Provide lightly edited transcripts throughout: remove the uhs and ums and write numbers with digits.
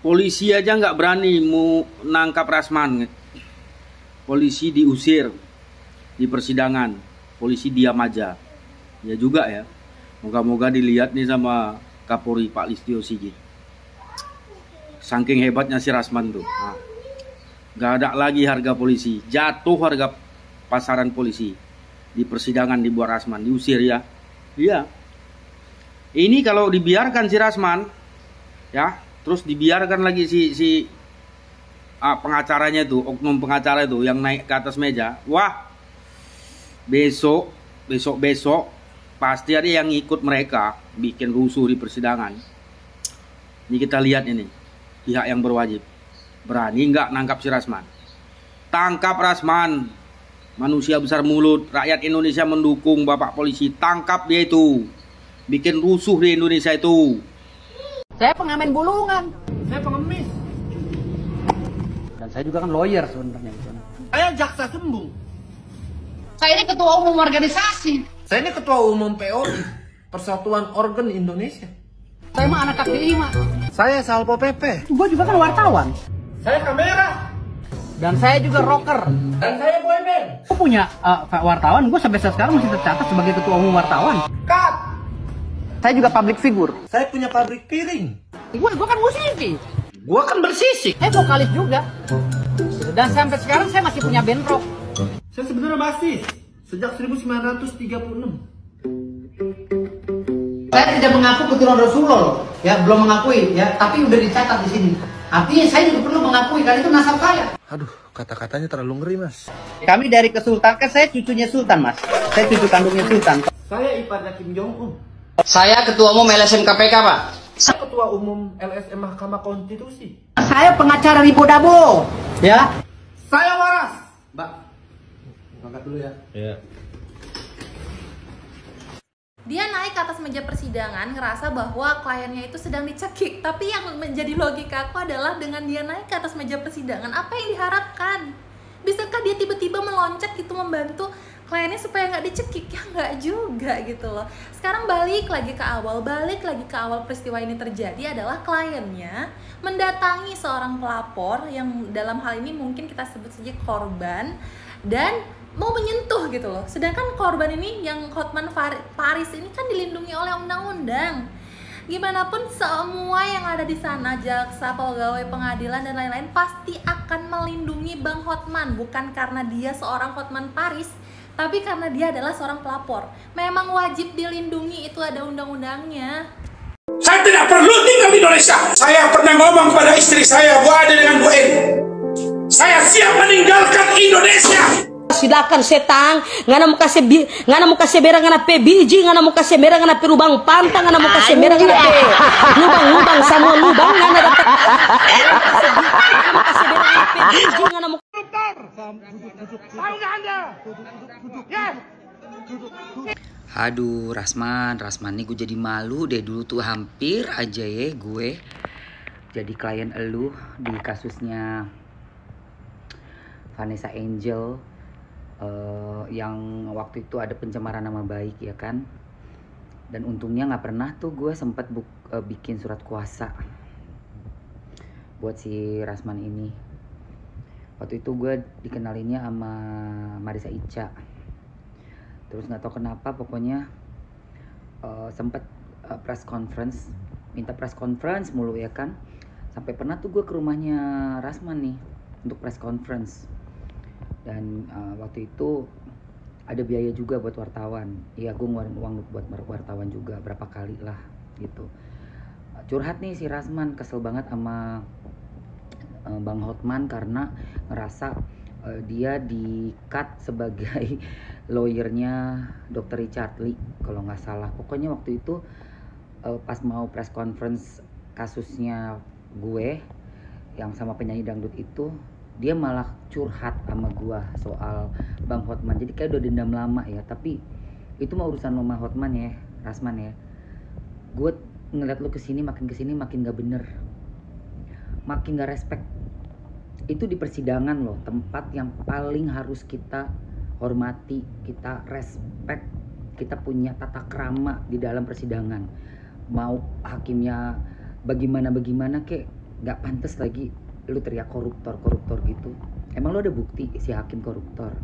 Polisi aja nggak berani mau nangkap Rasman. Polisi diusir di persidangan. Polisi diam aja. Ya juga ya. Moga-moga dilihat nih sama Kapolri Pak Listio Sigit. Saking hebatnya si Rasman tuh. Nah, nggak ada lagi harga polisi. Jatuh harga pasaran polisi. Di persidangan dibuat Rasman. Diusir ya. Iya. Ini kalau dibiarkan si Rasman, ya, terus dibiarkan lagi si pengacaranya itu, oknum pengacara itu yang naik ke atas meja, wah, besok pasti ada yang ikut mereka bikin rusuh di persidangan. Ini kita lihat ini, pihak yang berwajib berani nggak nangkap si Rasman? Tangkap Rasman, manusia besar mulut, rakyat Indonesia mendukung Bapak Polisi, tangkap dia itu. Bikin rusuh di Indonesia itu. Saya pengamen bulungan. Saya pengemis. Dan saya juga kan lawyer sebenarnya. Saya jaksa sembung. Saya ini ketua umum organisasi. Saya ini ketua umum POI, Persatuan Organ Indonesia. Saya mah anak kaki lima. Saya Salpo PP. Gue juga kan wartawan. Saya kamera. Dan saya juga rocker. Dan saya boyband. Gue punya wartawan. Gue sampai sekarang masih tercatat sebagai ketua umum wartawan. Cut. Saya juga public figure. Saya punya pabrik piring. Gue kan musisi. Gua kan bersisik. Saya vokalis juga. Dan sampai sekarang saya masih punya band rock. Saya sebenarnya basis sejak 1936. Saya tidak mengaku keturunan Rasulullah, ya belum mengakui, ya tapi udah dicatat di sini. Artinya saya juga perlu mengakui karena itu nasab saya. Aduh, kata-katanya terlalu ngeri, Mas. Kami dari kesultanan, kan saya cucunya Sultan, Mas. Saya cucu kandungnya Sultan. Saya iparnya Kim Jong Un. Saya ketua umum LSM KPK, Pak. Saya ketua umum LSM Mahkamah Konstitusi. Saya pengacara Ribo Dabo, ya. Saya waras. Mbak, angkat dulu ya. Iya. Dia naik ke atas meja persidangan ngerasa bahwa kliennya itu sedang dicekik. Tapi yang menjadi logika aku adalah dengan dia naik ke atas meja persidangan, apa yang diharapkan? Bisakah dia tiba-tiba meloncat gitu membantu kliennya supaya nggak dicekik? Ya nggak juga gitu loh. Sekarang balik lagi ke awal peristiwa ini terjadi adalah kliennya mendatangi seorang pelapor yang dalam hal ini mungkin kita sebut saja korban dan mau menyentuh gitu loh. Sedangkan korban ini yang Hotman Paris ini kan dilindungi oleh undang-undang. Gimana pun semua yang ada di sana, jaksa, pegawai pengadilan dan lain-lain pasti akan melindungi Bang Hotman, bukan karena dia seorang Hotman Paris, tapi karena dia adalah seorang pelapor. Memang wajib dilindungi, itu ada undang-undangnya. Saya tidak perlu tinggal di Indonesia. Saya pernah ngomong kepada istri saya, Bu Ade dengan Bu En, saya siap meninggalkan Indonesia. Silakan setang, ngana mau kasih berang ngana pe biji, ngana mau kasih berang ngana pe lubang pantang, ngana mau kasih berang ngana pe lubang semua lubang ngana dapat. Kasih berang ngana pe biji, ngana mau. Tahu nggak Anda? Ya. Aduh, Rasman nih gue jadi malu deh. Dulu tuh hampir aja ya gue jadi klien elu di kasusnya Vanessa Angel. Yang waktu itu ada pencemaran nama baik ya kan, dan untungnya nggak pernah tuh gue sempet bikin surat kuasa buat si Rasman ini. Waktu itu gue dikenalinnya sama Marisa Ica, terus nggak tahu kenapa pokoknya sempet press conference, minta press conference mulu ya kan, sampai pernah tuh gue ke rumahnya Rasman nih untuk press conference. Dan waktu itu ada biaya juga buat wartawan. Iya, gue ngeluarin uang buat wartawan juga berapa kali lah gitu. Curhat nih si Rasman, kesel banget sama Bang Hotman karena ngerasa dia di-cut sebagai lawyernya Dr. Richard Lee kalau nggak salah. Pokoknya waktu itu pas mau press conference kasusnya gue yang sama penyanyi dangdut itu, dia malah curhat sama gua soal Bang Hotman. Jadi kayak udah dendam lama ya, tapi itu mah urusan Mama Hotman ya, Rasman ya. Gue ngeliat lu kesini makin gak bener, makin gak respect. Itu di persidangan loh, tempat yang paling harus kita hormati, kita respect, kita punya tata krama di dalam persidangan. Mau hakimnya bagaimana kek, nggak pantas lagi lu teriak koruptor gitu. Emang lu ada bukti si hakim koruptor?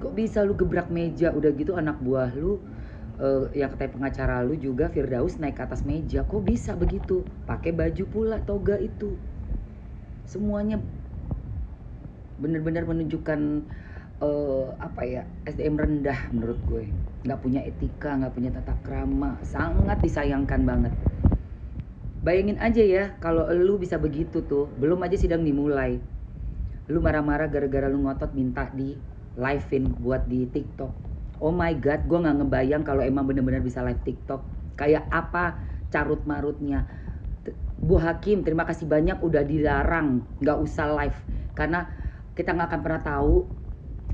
Kok bisa lu gebrak meja, udah gitu anak buah lu yang katanya pengacara lu juga Firdaus naik ke atas meja, kok bisa begitu? Pakai baju pula, toga itu. Semuanya benar-benar menunjukkan SDM rendah menurut gue. Nggak punya etika, nggak punya tata krama, sangat disayangkan banget. Bayangin aja ya kalau lu bisa begitu tuh, belum aja sidang dimulai, lu marah-marah gara-gara lu ngotot minta di live-in buat di TikTok. Oh my god, gue nggak ngebayang kalau emang bener-bener bisa live TikTok kayak apa carut marutnya. Bu Hakim, terima kasih banyak udah dilarang nggak usah live, karena kita nggak akan pernah tahu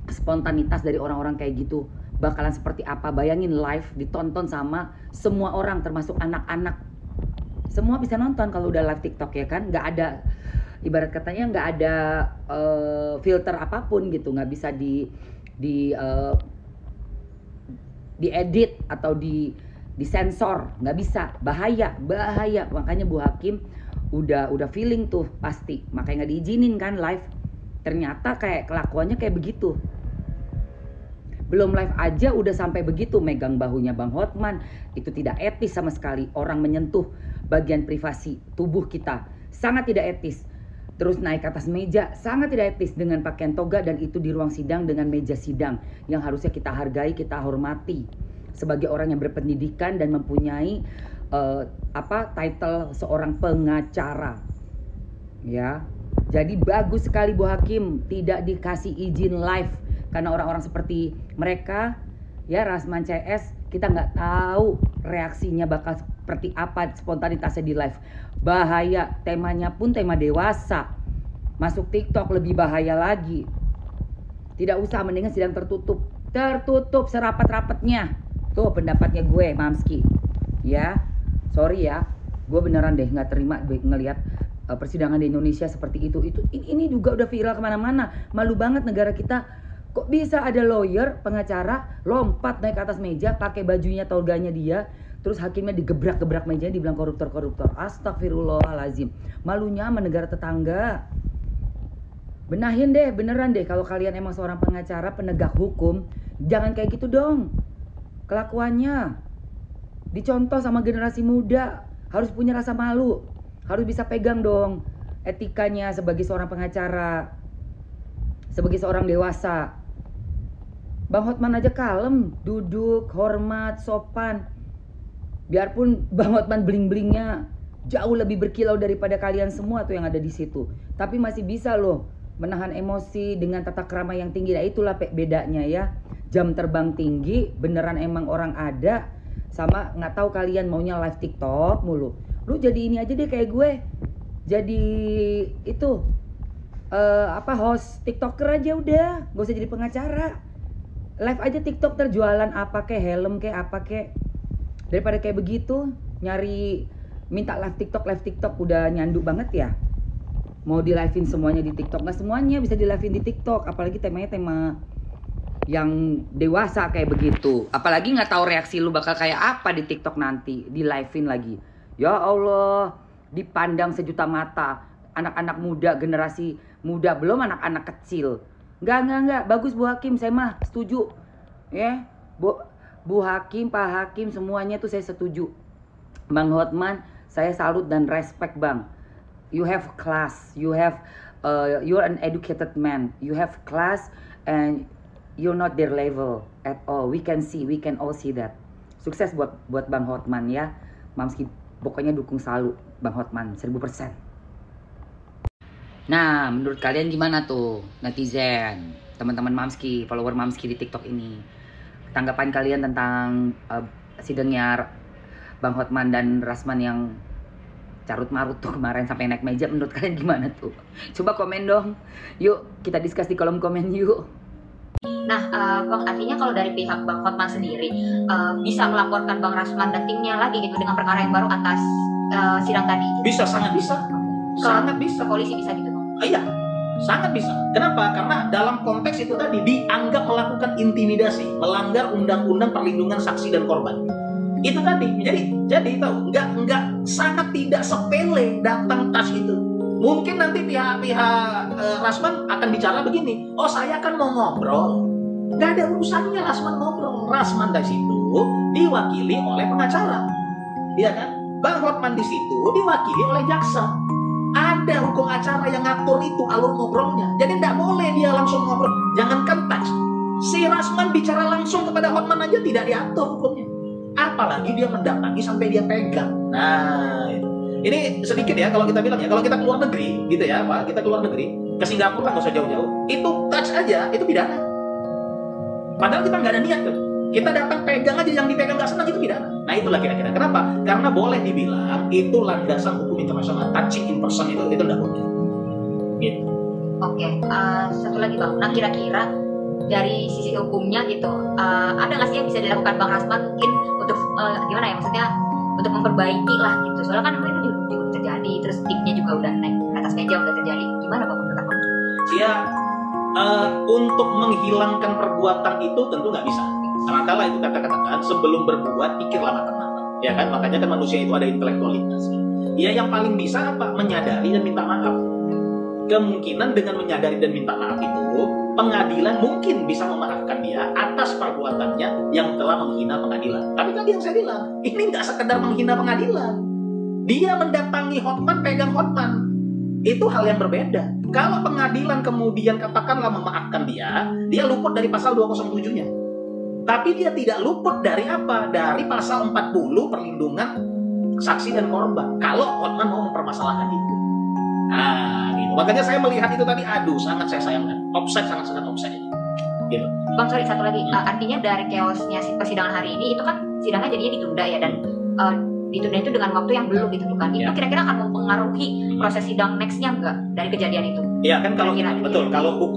spontanitas dari orang-orang kayak gitu bakalan seperti apa. Bayangin live ditonton sama semua orang termasuk anak-anak, semua bisa nonton kalau udah live TikTok ya kan. Nggak ada, ibarat katanya nggak ada filter apapun gitu, nggak bisa diedit atau disensor, nggak bisa, bahaya. Makanya Bu Hakim udah feeling tuh pasti, makanya nggak diizinin kan live. Ternyata kayak kelakuannya kayak begitu. Belum live aja udah sampai begitu, megang bahunya Bang Hotman. Itu tidak etis sama sekali. Orang menyentuh bagian privasi tubuh kita, sangat tidak etis. Terus naik ke atas meja, sangat tidak etis dengan pakaian toga, dan itu di ruang sidang dengan meja sidang yang harusnya kita hargai, kita hormati sebagai orang yang berpendidikan dan mempunyai title seorang pengacara. Ya. Jadi bagus sekali Bu Hakim tidak dikasih izin live, karena orang-orang seperti mereka ya, Rasman CS, kita nggak tahu reaksinya bakal seperti apa, spontanitasnya di live. Bahaya, temanya pun tema dewasa. Masuk TikTok lebih bahaya lagi. Tidak usah, mendingan sidang tertutup serapat-rapatnya. Tuh pendapatnya gue, Mamski. Ya, sorry ya, gue beneran deh nggak terima ngelihat persidangan di Indonesia seperti itu. Ini juga udah viral kemana-mana. Malu banget negara kita. Kok bisa ada lawyer, pengacara lompat naik ke atas meja, pakai bajunya toganya dia, terus hakimnya digebrak-gebrak mejanya, dibilang koruptor. Astagfirullahalazim. Malunya sama negara tetangga. Benahin deh, beneran deh, kalau kalian emang seorang pengacara, penegak hukum, jangan kayak gitu dong kelakuannya. Dicontoh sama generasi muda, harus punya rasa malu, harus bisa pegang dong etikanya sebagai seorang pengacara, sebagai seorang dewasa. Bang Hotman aja kalem, duduk, hormat, sopan. Biarpun Bang Hotman bling-blingnya jauh lebih berkilau daripada kalian semua tuh yang ada di situ, tapi masih bisa loh menahan emosi dengan tata krama yang tinggi. Nah itulah bedanya ya, jam terbang tinggi, beneran emang orang ada, sama nggak tahu kalian maunya live TikTok mulu. Lu jadi ini aja deh kayak gue, jadi itu host TikToker aja udah, gak usah jadi pengacara. Live aja TikTok, terjualan apa kek, helm kek, apa kek, daripada kayak begitu nyari minta live TikTok udah nyandu banget ya. Mau di live-in semuanya di TikTok, nggak semuanya bisa di live-in di TikTok, apalagi temanya tema yang dewasa kayak begitu. Apalagi nggak tahu reaksi lu bakal kayak apa di TikTok nanti, di live-in lagi. Ya Allah, dipandang sejuta mata, anak-anak muda, generasi muda, belum anak-anak kecil. Enggak, bagus Bu Hakim, saya mah setuju. Ya, Bu Hakim, Pak Hakim, semuanya tuh saya setuju. Bang Hotman, saya salut dan respect Bang. You have class, you're an educated man, you have class and you're not their level at all. We can all see that. Sukses buat Bang Hotman ya. Mamski pokoknya dukung selalu Bang Hotman 1000%. Nah, menurut kalian gimana tuh netizen, teman-teman Mamski, follower Mamski di TikTok ini? Tanggapan kalian tentang sidangnya Bang Hotman dan Rasman yang carut marut tuh kemarin sampai naik meja, menurut kalian gimana tuh? Coba komen dong. Yuk, kita diskus di kolom komen yuk. Nah, Bang, artinya kalau dari pihak Bang Hotman sendiri bisa melaporkan Bang Rasman dan timnya lagi gitu dengan perkara yang baru atas sidang tadi? Bisa, sangat bisa. Sangat bisa. Polisi bisa gitu, Bang? Iya, sangat bisa. Kenapa? Karena dalam konteks itu tadi dianggap melakukan intimidasi, melanggar undang-undang perlindungan saksi dan korban. Itu tadi. Jadi tahu nggak sangat tidak sepele datang tas itu. Mungkin nanti pihak Rasman akan bicara begini, oh saya kan mau ngobrol. Gak ada urusannya Rasman ngobrol. Rasman di situ diwakili oleh pengacara, iya kan? Bang Hotman di situ diwakili oleh jaksa. Ada hukum acara yang ngatur itu alur ngobrolnya. Jadi tidak boleh dia langsung ngobrol. Jangankan touch, si Rasman bicara langsung kepada Hotman aja tidak diatur hukumnya. Apalagi dia mendatangi sampai dia pegang. Nah, ini sedikit ya kalau kita bilang ya, kalau kita keluar negeri gitu ya, Pak, kita keluar negeri ke Singapura kan nggak usah jauh-jauh, itu touch aja itu pidana. Padahal kita nggak ada niat tuh, kita datang pegang aja, yang dipegang nggak senang itu pidana. Nah itulah kira-kira kenapa? Karena boleh dibilang itu landasan hukum internasional, touching in person itu nggak boleh. Gitu. Oke, satu lagi Bang, nah kira-kira dari sisi hukumnya gitu, ada nggak sih yang bisa dilakukan Bang Rasman mungkin untuk gimana ya, maksudnya untuk memperbaiki lah gitu, soalnya kan itu juga terjadi, terus tiknya juga udah naik atas meja udah terjadi, gimana Bang menurut Abang? Ya, untuk menghilangkan perbuatan itu tentu nggak bisa. Makanya itu kata-katakan sebelum berbuat pikirlah matang-matang, ya kan? Makanya kan manusia itu ada intelektualitas. Ya yang paling bisa apa? Menyadari dan minta maaf. Kemungkinan dengan menyadari dan minta maaf itu pengadilan mungkin bisa memaafkan dia atas perbuatannya yang telah menghina pengadilan. Tapi tadi yang saya bilang, ini nggak sekedar menghina pengadilan. Dia mendatangi Hotman, pegang Hotman. Itu hal yang berbeda. Kalau pengadilan kemudian katakanlah memaafkan dia luput dari pasal 207-nya. Tapi dia tidak luput dari apa? Dari pasal 40 perlindungan saksi dan korban. Kalau Hotman mau mempermasalahkan itu. Nah, gitu. Makanya saya melihat itu tadi, aduh, sangat saya sayangkan. Offside, sangat offside. Gitu. Bang, sorry, satu lagi. Artinya dari chaosnya persidangan hari ini, itu kan sidangnya jadinya ditunda ya, dan ditunda itu dengan waktu yang belum ditentukan. Itu kira-kira akan mempengaruhi proses sidang next-nya enggak dari kejadian itu? Iya kan, kalau betul,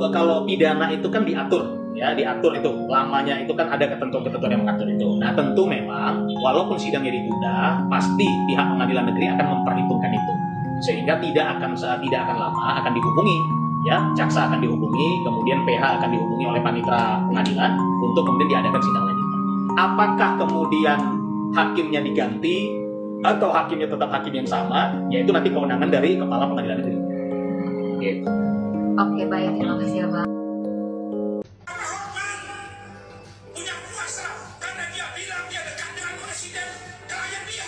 kalau pidana itu kan diatur. Ya, diatur itu lamanya, itu kan ada ketentuan-ketentuan yang mengatur itu. Nah, tentu memang walaupun sidangnya ditunda, pasti pihak pengadilan negeri akan memperhitungkan itu. Sehingga tidak akan lama akan dihubungi, ya, jaksa akan dihubungi, kemudian PH akan dihubungi oleh panitera pengadilan untuk kemudian diadakan sidang lanjutan. Apakah kemudian hakimnya diganti atau hakimnya tetap hakim yang sama, yaitu nanti kewenangan dari kepala pengadilan negeri. Gitu. Oke, baik, terima kasih ya Bang. Punya kuasa karena dia bilang dia dekat dengan presiden, klien dia.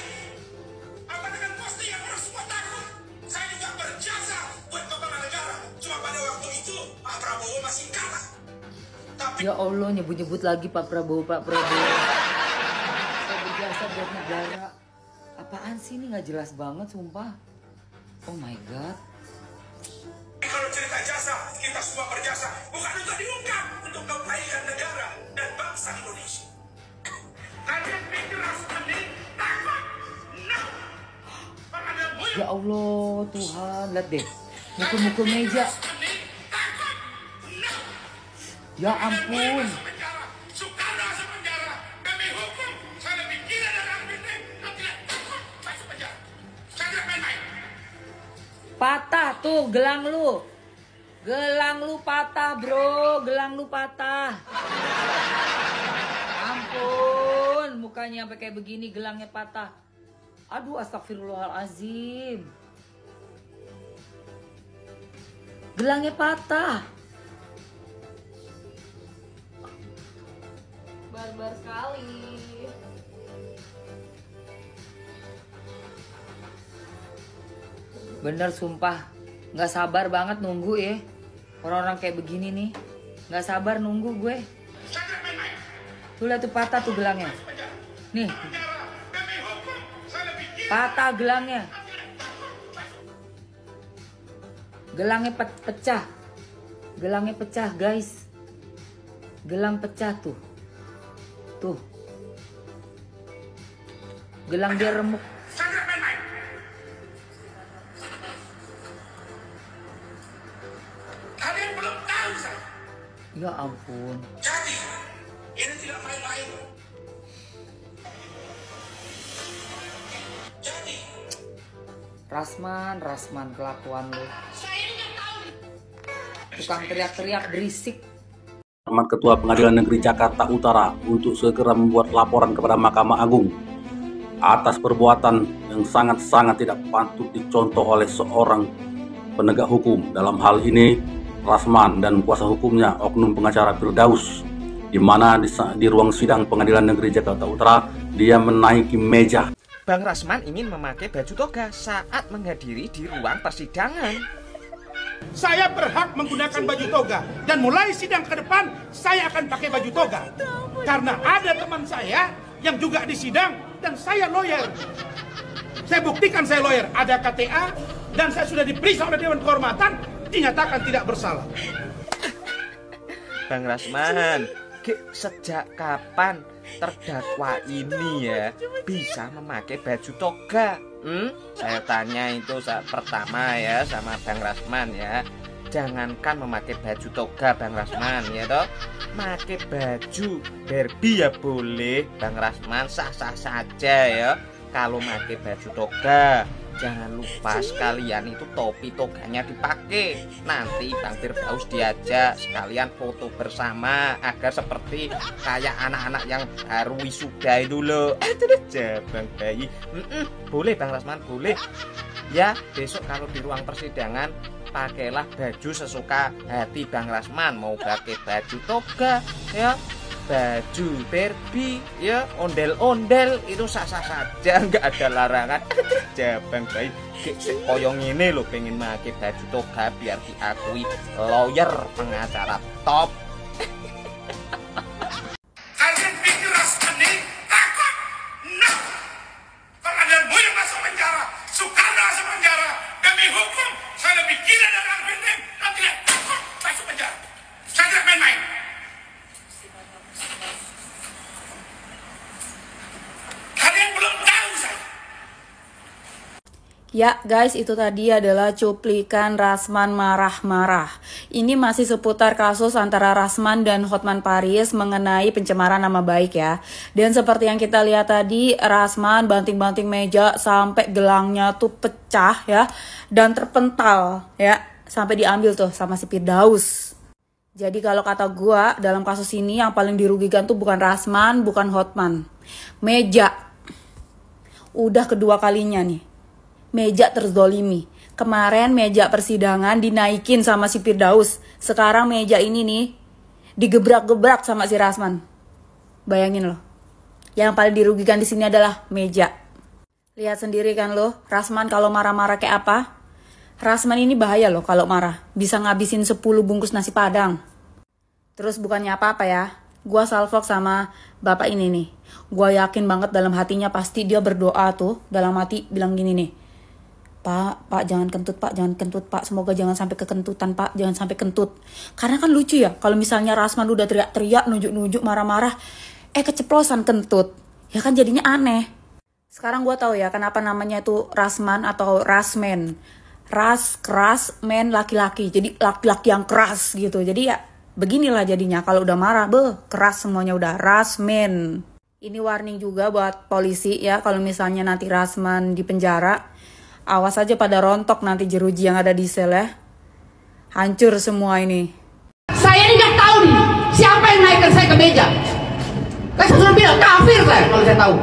Apa dengan posting yang orang semua takut? Saya juga berjasa buat kepala negara. Cuma pada waktu itu Pak Prabowo masih kalah. Tapi Ya Allah, nyebut-nyebut lagi Pak Prabowo. Saya berjasa buat negara. Apaan sih, ini nggak jelas banget sumpah. Oh my god. kalau cerita jasa, kita semua berjasa. Bukan untuk diungkap, untuk kebaikan negara dan bangsa Indonesia. Kalian pikir Rasman ini takut? No. Ya Allah, Tuhan, lihat deh. Mukul-mukul meja. Ya ampun. Patah tuh gelang lu. Gelang lu patah, bro. Gelang lu patah. Ampun, mukanya sampai kayak begini, gelangnya patah. Aduh, astagfirullahalazim. Gelangnya patah. Barbar sekali. Bener sumpah, nggak sabar banget nunggu ya. Orang-orang kayak begini nih, nggak sabar nunggu gue. Tuh lihat tuh patah tuh gelangnya. Nih, patah gelangnya. Gelangnya pecah. Gelangnya pecah guys. Gelang pecah tuh. Tuh. Gelang dia remuk. Kalian belum tahu saya. Ya ampun. Jadi, ini tidak main-main. Jadi, Rasman kelakuan lu. Tukang teriak-teriak berisik. Ketua Pengadilan Negeri Jakarta Utara untuk segera membuat laporan kepada Mahkamah Agung atas perbuatan yang sangat-sangat tidak patut dicontoh oleh seorang penegak hukum. Dalam hal ini Rasman dan kuasa hukumnya oknum pengacara Firdaus, di mana di ruang sidang Pengadilan Negeri Jakarta Utara dia menaiki meja. Bang Rasman ingin memakai baju toga saat menghadiri di ruang persidangan. Saya berhak menggunakan baju toga dan mulai sidang ke depan saya akan pakai baju toga. Karena ada teman saya yang juga di sidang dan saya lawyer. Saya buktikan saya lawyer, ada KTA dan saya sudah diperiksa oleh Dewan Kehormatan, dinyatakan tidak bersalah. Bang Rasman, sejak kapan terdakwa ini ya bisa memakai baju toga? Saya tanya itu pertama ya sama Bang Rasman ya. Jangankan memakai baju toga Bang Rasman ya toh, pakai baju derby ya boleh Bang Rasman, sah-sah saja ya. Kalau pakai baju toga, jangan lupa sekalian itu topi toganya dipakai. Nanti Bang Firdaus diajak sekalian foto bersama agar seperti kayak anak-anak yang baru wisuda itu loh. Bang bayi. Boleh Bang Rasman, boleh. Ya, besok kalau di ruang persidangan pakailah baju sesuka hati Bang Rasman. Mau pakai baju toga ya, baju derby ya, ondel-ondel itu sah-sah saja, nggak ada larangan. Bang bayi koyong ini lo pengen pakai baju toga biar diakui lawyer pengacara top. Kalian pikir Rasman ini takut? No. Kalau ada yang masuk penjara, Soekarno masuk penjara, demi hukum saya lebih gila dari Alvin Lim dan tidak takut masuk penjara. Saya tidak main-main. Kalian belum tahu saya. Ya guys, itu tadi adalah cuplikan Rasman marah-marah. Ini masih seputar kasus antara Rasman dan Hotman Paris mengenai pencemaran nama baik ya. Dan seperti yang kita lihat tadi, Rasman banting-banting meja sampai gelangnya tuh pecah ya. Dan terpental ya, sampai diambil tuh sama si Firdaus. Jadi kalau kata gua, dalam kasus ini yang paling dirugikan tuh bukan Rasman, bukan Hotman. Meja. Udah kedua kalinya nih. Meja terzolimi. Kemarin meja persidangan dinaikin sama si Firdaus. Sekarang meja ini nih digebrak-gebrak sama si Rasman. Bayangin loh. Yang paling dirugikan di sini adalah meja. Lihat sendiri kan lo, Rasman kalau marah-marah kayak apa? Rasman ini bahaya loh kalau marah. Bisa ngabisin 10 bungkus nasi padang. Terus bukannya apa-apa ya. Gua salvok sama bapak ini nih. Gua yakin banget dalam hatinya pasti dia berdoa tuh. Dalam hati bilang gini nih. Pak, jangan kentut Pak, semoga jangan sampai kekentutan Pak, jangan sampai kentut. Karena kan lucu ya, kalau misalnya Rasman udah teriak-teriak, nunjuk-nunjuk, marah-marah, keceplosan kentut, ya kan jadinya aneh. Sekarang gue tahu ya kenapa namanya itu Rasman atau Rasman. Keras, men laki-laki, jadi laki-laki yang keras gitu. Jadi ya beginilah jadinya, kalau udah marah, keras semuanya udah, Rasman. Ini warning juga buat polisi ya, kalau misalnya nanti Rasman di penjara, awas aja pada rontok nanti jeruji yang ada di sel ya. Hancur semua ini. Saya ini nggak tahu nih siapa yang naikkan saya ke meja. Saya sudah bilang kafir saya kalau saya tahu.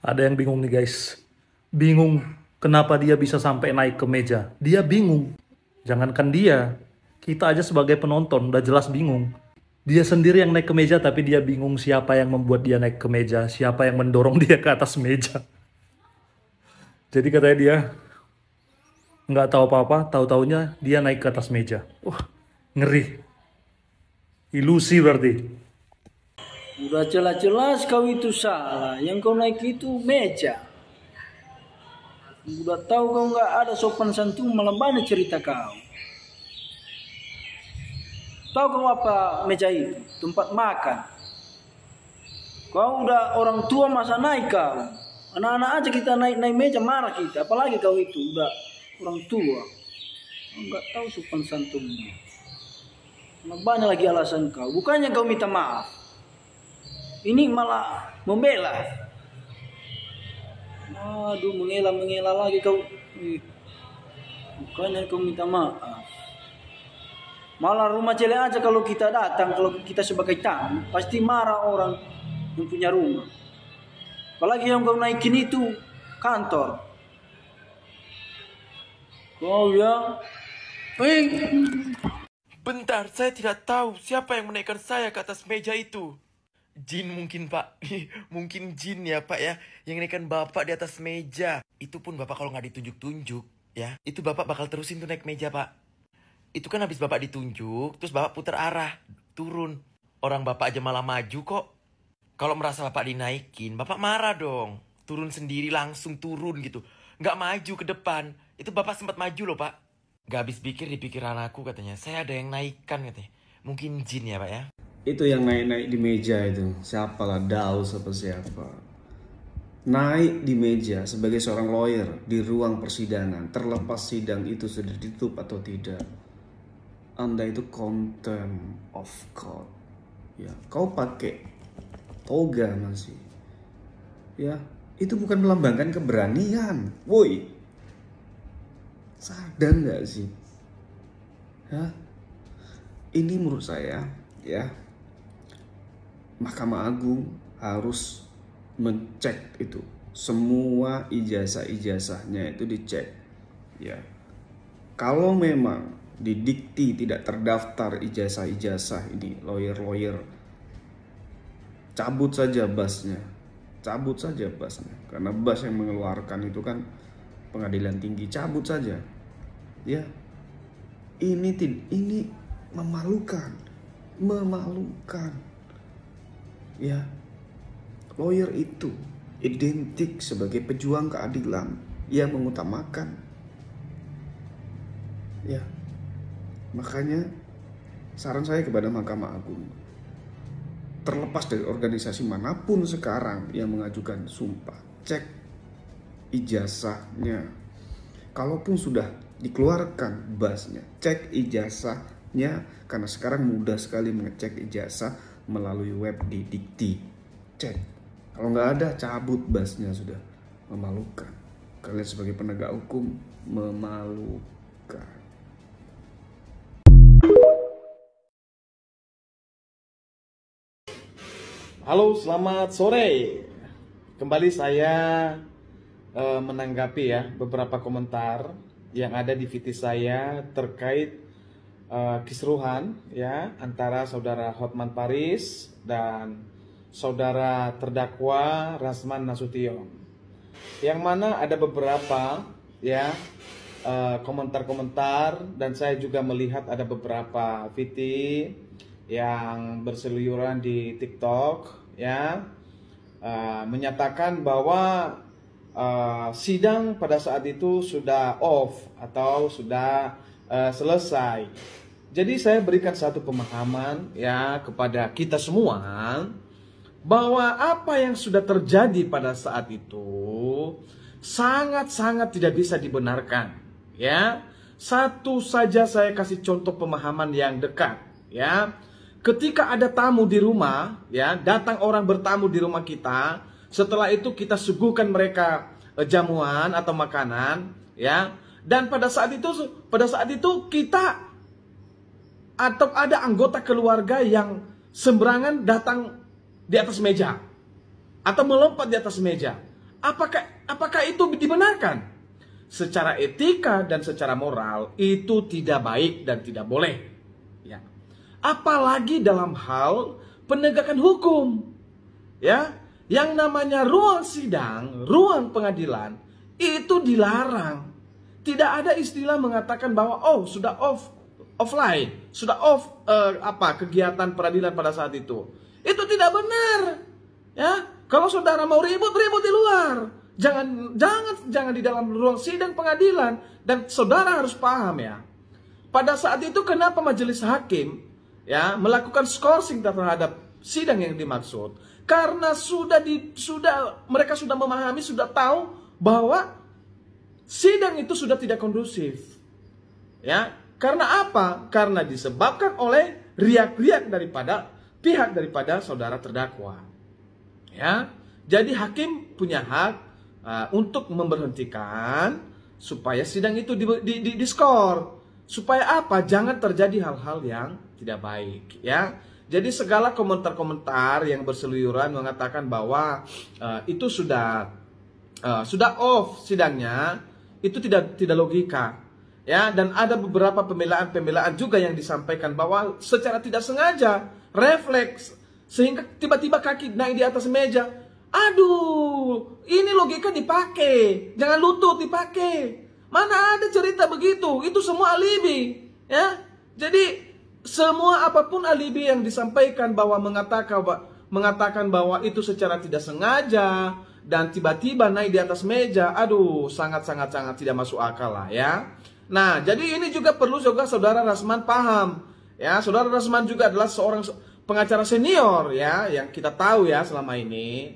Ada yang bingung nih guys. Bingung kenapa dia bisa sampai naik ke meja. Dia bingung. Jangankan dia, kita aja sebagai penonton udah jelas bingung. Dia sendiri yang naik ke meja tapi dia bingung siapa yang membuat dia naik ke meja, siapa yang mendorong dia ke atas meja. Jadi katanya dia nggak tahu apa-apa, tahu-taunya dia naik ke atas meja. Wah, ngeri. Ilusi berarti. Udah jelas-jelas kau itu salah, yang kau naik itu meja. Udah tahu kau nggak ada sopan santun, malah banyak cerita kau. Tahu kau apa meja itu? Tempat makan. Kau udah orang tua masa naik kau. Anak-anak aja kita naik meja marah kita, apalagi kau itu udah orang tua. Enggak tahu sopan santunnya. Banyak lagi alasan kau. Bukannya kau minta maaf, ini malah membela. Aduh, mengelak lagi kau. Bukannya kau minta maaf, malah rumah celek aja kalau kita datang, kalau kita sebagai tamu pasti marah orang yang punya rumah. Apalagi yang kau naikin itu kantor. Kau ya. Bentar, saya tidak tahu siapa yang menaikkan saya ke atas meja itu. Jin mungkin, Pak. Mungkin jin ya, Pak ya. Yang naikkan Bapak di atas meja. Itu pun Bapak kalau nggak ditunjuk-tunjuk, ya. Itu Bapak bakal terusin tuh naik meja, Pak. Itu kan habis Bapak ditunjuk, terus Bapak putar arah, turun. Orang Bapak aja malah maju kok. Kalau merasa Bapak dinaikin, Bapak marah dong. Turun sendiri, langsung turun gitu. Nggak maju ke depan. Itu Bapak sempat maju loh, Pak. Gak habis pikir di pikiran aku katanya, saya ada yang naikkan katanya. Mungkin jin ya, Pak ya. Itu yang naik-naik di meja itu. Siapalah, Daus apa siapa. Naik di meja sebagai seorang lawyer di ruang persidangan, terlepas sidang itu sudah ditutup atau tidak. Anda itu contempt of court. Ya, kau pakai toga masih. Ya, itu bukan melambangkan keberanian. Woi. Sadar nggak sih? Hah? Ini menurut saya, ya, Mahkamah Agung harus mencek itu. Semua ijazah-ijazahnya itu dicek. Ya. Kalau memang di dikti tidak terdaftar ijazah-ijazah ini, lawyer-lawyer, cabut saja basnya. Cabut saja basnya. Karena bas yang mengeluarkan itu kan Pengadilan Tinggi, cabut saja. Ya. Ini memalukan. Memalukan. Ya. Lawyer itu identik sebagai pejuang keadilan yang mengutamakan. Ya. Makanya saran saya kepada Mahkamah Agung, terlepas dari organisasi manapun sekarang yang mengajukan sumpah, cek ijazahnya. Kalaupun sudah dikeluarkan basnya, cek ijazahnya, karena sekarang mudah sekali mengecek ijazah melalui web di Dikti. Cek. Kalau nggak ada, cabut basnya sudah. Memalukan. Kalian sebagai penegak hukum memalukan. Halo, selamat sore. Kembali saya menanggapi ya beberapa komentar yang ada di VT saya terkait kisruhan ya antara saudara Hotman Paris dan saudara terdakwa Rasman Nasution, yang mana ada beberapa ya komentar-komentar, dan saya juga melihat ada beberapa VT yang berseliweran di TikTok ya menyatakan bahwa sidang pada saat itu sudah off atau sudah selesai. Jadi saya berikan satu pemahaman ya kepada kita semua bahwa apa yang sudah terjadi pada saat itu sangat-sangat tidak bisa dibenarkan ya. Satu saja saya kasih contoh pemahaman yang dekat ya. Ketika ada tamu di rumah ya, datang orang bertamu di rumah kita, setelah itu kita suguhkan mereka jamuan atau makanan ya, dan pada saat itu kita atau ada anggota keluarga yang sembarangan datang di atas meja atau melompat di atas meja. Apakah itu dibenarkan? Secara etika dan secara moral itu tidak baik dan tidak boleh ya. Apalagi dalam hal penegakan hukum ya. Yang namanya ruang sidang, ruang pengadilan itu dilarang. Tidak ada istilah mengatakan bahwa sudah offline, sudah off kegiatan peradilan pada saat itu. Itu tidak benar. Ya, kalau saudara mau ribut di luar. Jangan di dalam ruang sidang pengadilan, dan saudara harus paham ya. Pada saat itu kenapa majelis hakim ya melakukan skorsing terhadap sidang yang dimaksud? Karena mereka sudah memahami, sudah tahu bahwa sidang itu sudah tidak kondusif. Ya, karena apa? Karena disebabkan oleh riak-riak daripada saudara terdakwa. Ya, jadi hakim punya hak untuk memberhentikan supaya sidang itu diskor. Supaya apa? Jangan terjadi hal-hal yang tidak baik. Ya, Jadi segala komentar-komentar yang berseliweran mengatakan bahwa itu sudah off sidangnya, itu tidak logika. Ya, dan ada beberapa pembelaan juga yang disampaikan bahwa secara tidak sengaja, refleks, sehingga tiba-tiba kaki naik di atas meja. Aduh, ini logika dipakai, jangan lutut dipakai. Mana ada cerita begitu? Itu semua alibi, ya. Jadi semua apapun alibi yang disampaikan bahwa mengatakan bahwa itu secara tidak sengaja dan tiba-tiba naik di atas meja, aduh, sangat tidak masuk akal lah, ya. Nah, jadi ini juga perlu saudara Rasman paham, ya. Saudara Rasman juga adalah seorang pengacara senior, ya, yang kita tahu ya selama ini.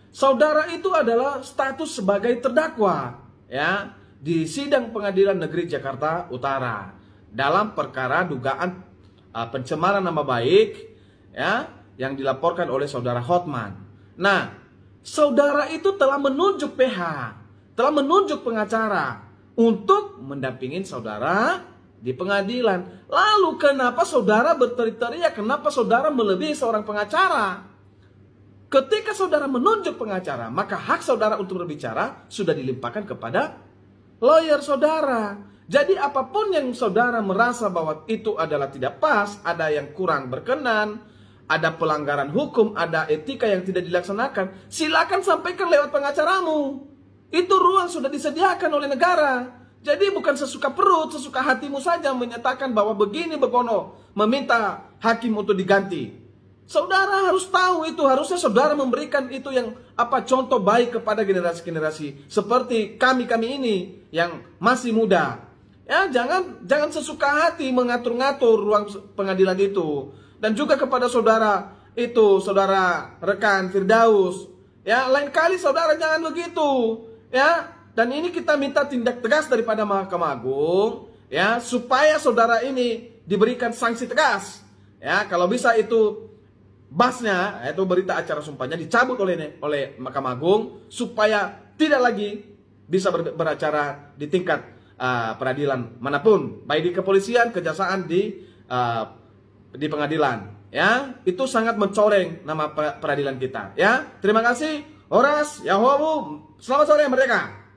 Saudara itu adalah status sebagai terdakwa, ya, di sidang Pengadilan Negeri Jakarta Utara dalam perkara dugaan pencemaran nama baik, ya, yang dilaporkan oleh saudara Hotman. Nah, saudara itu telah menunjuk PH, telah menunjuk pengacara untuk mendampingin saudara di pengadilan. Lalu kenapa saudara berteriak-teriak? Kenapa saudara melebihi seorang pengacara? Ketika saudara menunjuk pengacara, maka hak saudara untuk berbicara sudah dilimpahkan kepada lawyer saudara. Jadi apapun yang saudara merasa bahwa itu adalah tidak pas, ada yang kurang berkenan, ada pelanggaran hukum, ada etika yang tidak dilaksanakan, silakan sampaikan lewat pengacaramu. Itu ruang sudah disediakan oleh negara. Jadi bukan sesuka perut, sesuka hatimu saja menyatakan bahwa begini begono, meminta hakim untuk diganti. Saudara harus tahu itu, harusnya saudara memberikan itu yang contoh baik kepada generasi-generasi seperti kami ini yang masih muda. Ya, jangan sesuka hati mengatur-ngatur ruang pengadilan itu. Dan juga kepada saudara rekan Firdaus, ya, lain kali saudara jangan begitu, ya. Dan ini kita minta tindak tegas daripada Mahkamah Agung, ya, supaya saudara ini diberikan sanksi tegas, ya. Kalau bisa itu basnya, yaitu berita acara sumpahnya dicabut oleh Mahkamah Agung supaya tidak lagi bisa beracara di tingkat peradilan manapun, baik di kepolisian, kejaksaan, di pengadilan, ya. Itu sangat mencoreng nama peradilan kita, ya. Terima kasih. Horas Yahowu, selamat sore merdeka.